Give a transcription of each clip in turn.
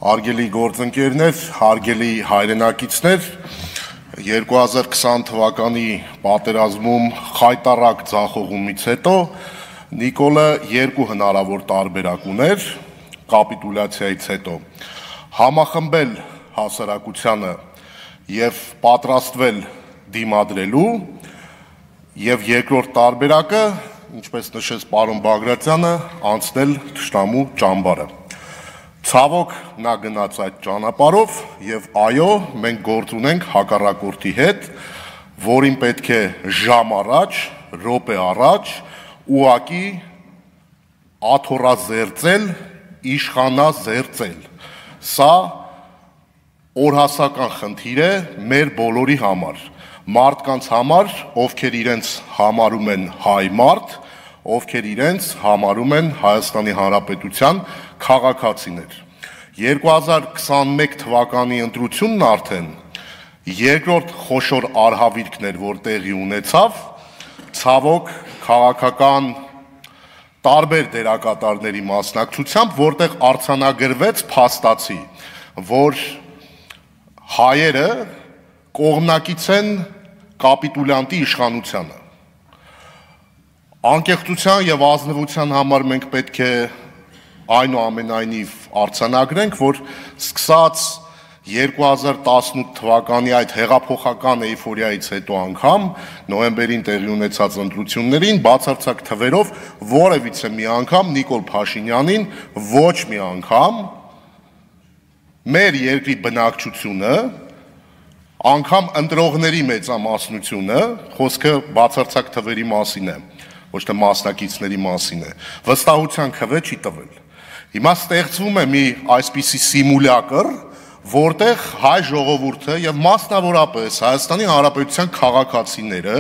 Հարգելի գործընկերներ, հարգելի հայրենակիցներ, 2020 թվականի պատերազմում խայտառակ ձախողումից հետո Նիկոլը երկու հնարավոր տարբերակ ուներ կապիտուլյացիայից հետո համախմբել հասարակությանը եւ պատրաստվել դիմադրելու եւ երկրորդ տարբերակը, ինչպես նշեց պարոն Բագրատյանը, անցնել թշնամու ճամբարը։ Ցավոք նա գնաց այդ ճանապարհով եւ այո, մենք գործ ունենք հակառակորդի հետ, որին պետք է ժամ առաջ, րոպե առաջ ուղակի աթոռազերծել, իշխանազերծել։ Սա օրհասական խնդիր է մեր բոլորի համար, մարդկանց համար, ովքեր իրենց համարում են հայ մարդ, ովքեր իրենց համարում են Հայաստանի Հանրապետության քաղաքացիներ։ 2021 թվականի ընտրությունն արդեն երկրորդ խոշոր արհավիրքն էր, որ տեղի ունեցավ, ցավոք քաղաքական տարբեր դերակատարների մասնակցությամբ, որտեղ արձանագրվեց փաստացի, որ հայերը կողմնակից են կապիտուլյանտի իշխանությանը։ Անկեղծության եւ ազնվության համար մենք պետք է այնուամենայնիվ արձանագրենք, որ սկսած 2018 թվականի այդ հեղափոխական էյֆորիայից հետո անգամ նոյեմբերին տեղի ունեցած ընտրություններին բացարձակ թվերով որևիցե մի անգամ Նիկոլ Փաշինյանին ոչ մի անգամ մեր երկրի բնակչությունը անգամ ընտրողների մեծամասնությունը, խոսքը բացարձակ թվերի մասին է, ոչ թե մասնակիցների մասին է, վստահության քվե չի տվել։ Հիմա ստեղծվում է մի այսպիսի սիմուլյակր, որտեղ հայ ժողովուրդը եւ մասնավորապես Հայաստանի Հանրապետության քաղաքացիները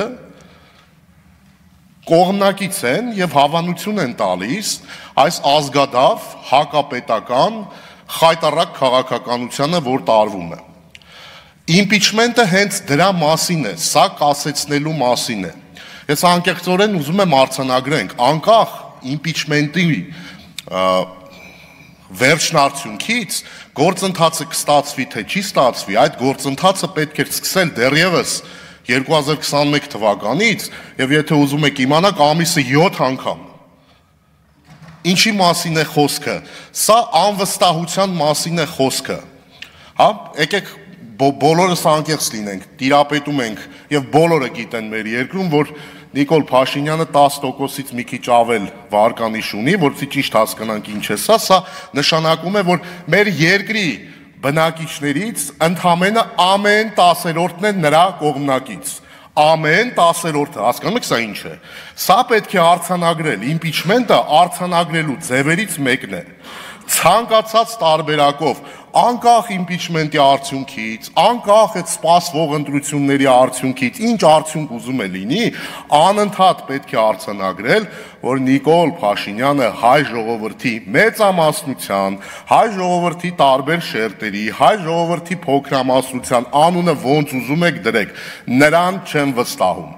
կողմնակից են եւ հավանություն են տալիս այս ազգադավ հակապետական խայտառակ քաղաքականությանը, որ տարվում է։ Իմպիչմենտը հենց դրա մասին է, սա կասեցնելու մասին է։ Ես անկեղծորեն ուզում եմ արձանագրենք, անկախ իմպիչմենտի վերջնարդյունքից գործընթացը կստացվի թե չի ստացվի, այդ գործընթացը պետք է սկսել դեռևս 2021 թվականից եւ եթե ուզում եք իմանաք ամիսը 7 անգամ։ Ինչի մասին է խոսքը։ Սա անվստահության մասին է խոսքը։ Հա, եկեք բոլորս անկեղծ լինենք, տիրապետում ենք եւ բոլորը գիտեն մեր երկրում, որ Նիկոլ Փաշինյանը 10%-ից մի քիչ ավել վարկանիշ ունի, որովհետեւ ճիշտ հասկանանք ինչ է սա նշանակում է, որ մեր երկրի բնակիչներից ընդամենը ամեն 10-րդն է նրա կողմնակից։ Ամեն 10-րդը, հասկանում եք սա ինչ է։ Սա պետք է արձանագրել, իմպիչմենտը արձանագրելու ձևերից մեկն է։ Ցանկացած տարբերակով, անկախ իմպիչմենտի արդյունքից, անկախ այդ սպասվող ընտրությունների արդյունքից, ինչ արդյունք ուզում է լինի, անընդհատ պետք է արձանագրել, որ Նիկոլ Փաշինյանը հայ ժողովրդի մեծամասնության, հայ ժողովրդի տարբեր շերտերի, հայ ժողովրդի փոքրամասնության անունը ոնց ուզում եք դրեք, նրան չեմ վստահում։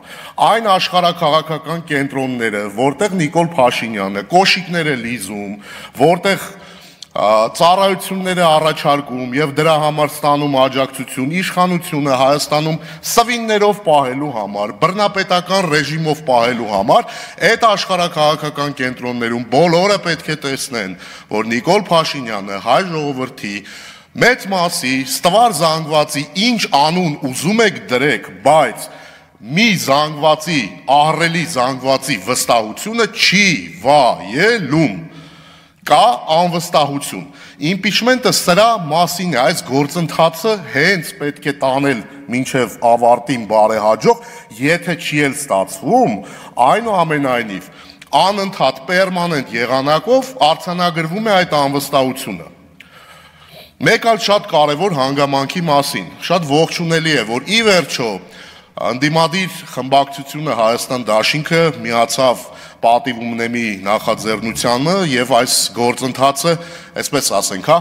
Այն աշխարհաքաղաքական կենտրոնները, որտեղ Նիկոլ Փաշինյանը կոշիկներ է լիզում, որտեղ ծառայություններ է առաջարկում եւ դրա համար ստանում աջակցություն, իշխանությունը Հայաստանում սվիններով պահելու համար, բռնապետական ռեժիմով պահելու համար, այդ աշխարհաքաղաքական կենտրոններում բոլորը պետք է տեսնեն, որ Նիկոլ Փաշինյանը հայ ժողովրդի մեծ մասի ստվար զանգվածի ինչ անուն ուզում եք դրեք, բայց մի զանգվածի, ահռելի զանգվածի վստահությունը չի վայելում։ Կա անվստահություն։ Իմպիչմենտը սրա մասին է, այս գործընթացը հենց պետք է տանել մինչև ավարտին բարեհաջող, եթե չի էլ ստացվում, այնուամենայնիվ անընդհատ պերմանենտ եղանակով արձանագրվում է այդ անվստահությունը։ Մեկ այլ շատ կարևոր հանգամանքի մասին, շատ ողջունելի է, որ ի վերջո ընդդիմադիր խմբակցությունը Հայաստան դաշինքը միացավ պատիվ ունեմի նախաձեռնությանը եւ այս գործընթացը, այսպես ասենք, հա,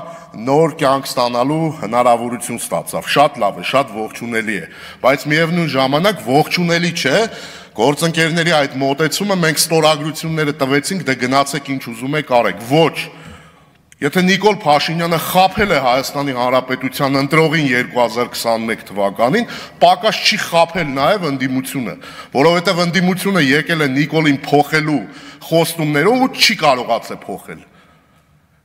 նոր կյանք ստանալու հնարավորություն ստացավ։ Շատ լավ է, շատ ողջունելի է, բայց միևնույն ժամանակ ողջունելի չէ գործընկերների այդ մոտեցումը, մենք ստորագրությունները տվեցինք, դե գնացեք ինչ ուզում եք արեք։ Ոչ, Եթե Նիկոլ Փաշինյանը խաբել է Հայաստանի Հանրապետության ընտրողին 2021 թվականին, պակաս չի խաբել նաև ընդդիմությունը, որովհետև ընդդիմությունը եկել է Նիկոլին փոխելու խոստումներով ու չի կարողացել փոխել։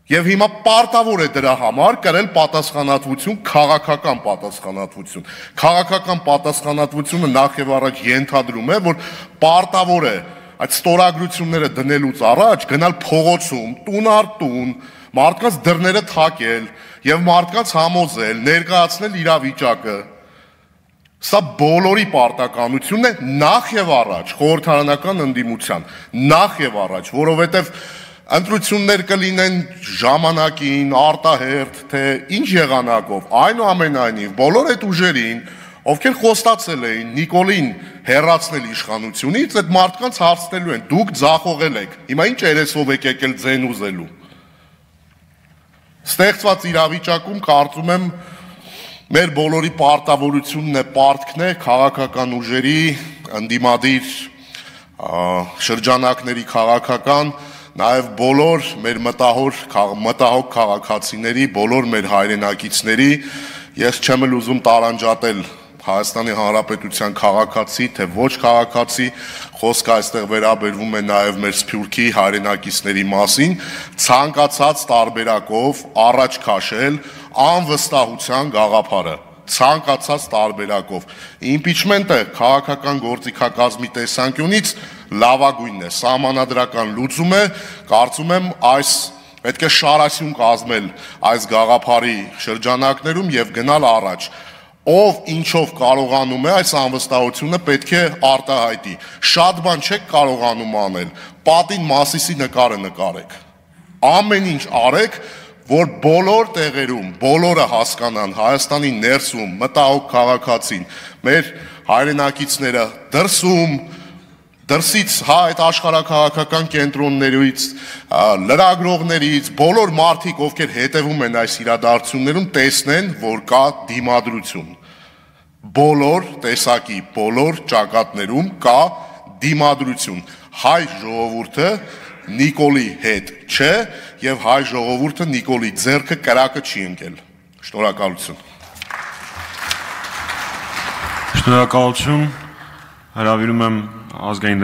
Եվ հիմա պարտավոր է դրա համար կրել պատասխանատվություն, քաղաքական պատասխանատվություն։ Քաղաքական պատասխանատվությունը նախ եւ առաջ ենթադրում է, որ պարտավոր է այդ ստորագրությունները դնելուց առաջ գնալ փողոցում, տուն առ տուն, մարդկանց դռները թակել եւ մարդկանց համոզել, ներկայացնել իրավիճակը։ Սա բոլորի պարտականությունն է նախ եւ առաջ խորհրդարանական ընդդիմության, նախ եւ առաջ, որովհետեւ ընտրություններ կլինեն ժամանակին, արտահերթ, թե ինչ եղանակով, այնուամենայնիվ բոլոր այդ ուժերին, ովքեր խոստացել էին Նիկոլին հեռացնել իշխանությունից, այդ մարդկանց հարցնելու են, դուք ձախողել եք, հիմա ինչ երեսով եք եկել ձեն ուզելու։ Ստեղծված իրավիճակում կարծում եմ մեր բոլորի պարտավորությունն է, պարտքն է քաղաքական ուժերի, ընդդիմադիր շրջանակների քաղաքական, նաև բոլոր մեր մտահոգ քաղաքացիների, բոլոր մեր հայրենակիցների, ես չեմ ուզում տարանջատել Հայաստանի Հանրապետության քաղաքացի, թե ոչ քաղաքացի, խոսքը այստեղ վերաբերվում է նաև մեր Սփյուռքի հայրենակիցների մասին, ցանկացած տարբերակով առաջ քաշել անվստահության գաղափարը, ցանկացած տարբերակով։ Իմպիչմենտը քաղաքական գործիքակազմի տեսանկյունից լավագույնն է, սահմանադրական լուծում է, կարծում եմ այս պետք է շարասյուն կազմել այս գաղափարի շրջանակներում եւ գնալ առաջ։ Ով ինչով կարողանում է այս անվստահությունը պետք է արտահայտի։ Շատ բան չեք կարողանում անել, պատին Մասիսի նկարը նկարեք։ Ամեն ինչ արեք, որ բոլոր տեղերում բոլորը հասկանան Հայաստանի ներսում մտահոգ քաղաքացին, մեր հայրենակիցները դրսից այդ աշխարհաքաղաքական կենտրոններից, լրագրողներից, բոլոր մարդիկ, ովքեր հետևում են այս իրադարձություններում, տեսնեն, որ կա դիմադրություն։ Բոլոր տեսակի, բոլոր ճակատներում կա դիմադրություն։ Հայ ժողովուրդը Նիկոլի հետ չէ, եւ հայ ժողովուրդը Նիկոլի ձեռքը կրակը չի ընկել։ Շնորհակալություն։ Շնորհակալություն, հրավիրում եմ ազգային